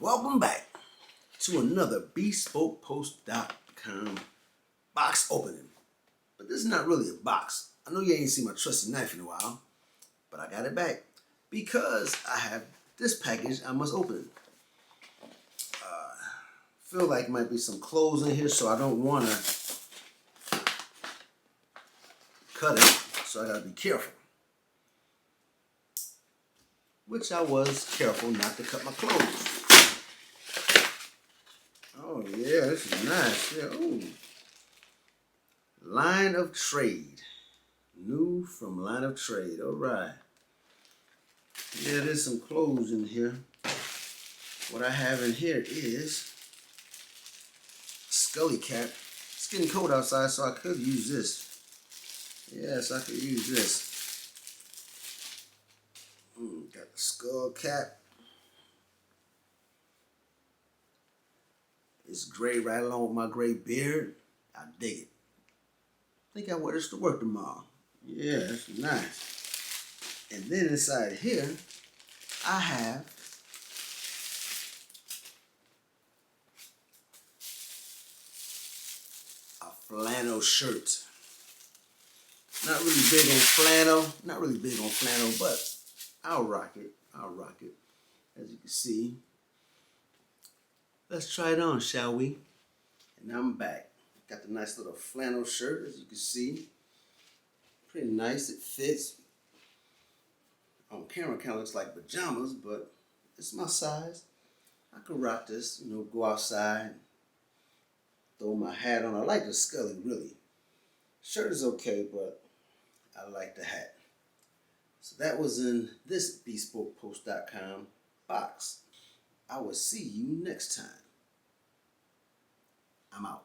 Welcome back to another BespokePost.com box opening. But this is not really a box. I know you ain't seen my trusty knife in a while, but I got it back because I have this package I must open. Feel like might be some clothes in here, so I don't want to cut it, so I gotta be careful. Which I was careful not to cut my clothes. Oh yeah, this is nice. Yeah, ooh. Line of Trade. New from Line of Trade. Alright. Yeah, there's some clothes in here. What I have in here is scully cap. It's getting cold outside, so I could use this. Yes, I could use this. Got the skull cap. It's gray right along with my gray beard. I dig it. I think I wear this to work tomorrow. Yeah, it's nice. And then inside here, I have a flannel shirt. Not really big on flannel, but I'll rock it. As you can see. Let's try it on, shall we? And I'm back. Got the nice little flannel shirt, as you can see. Pretty nice, it fits. On camera, it kind of looks like pajamas, but it's my size. I could rock this, go outside, throw my hat on. I like the scully, really. Shirt is okay, but I like the hat. So that was in this BespokePost.com box. I will see you next time. I'm out.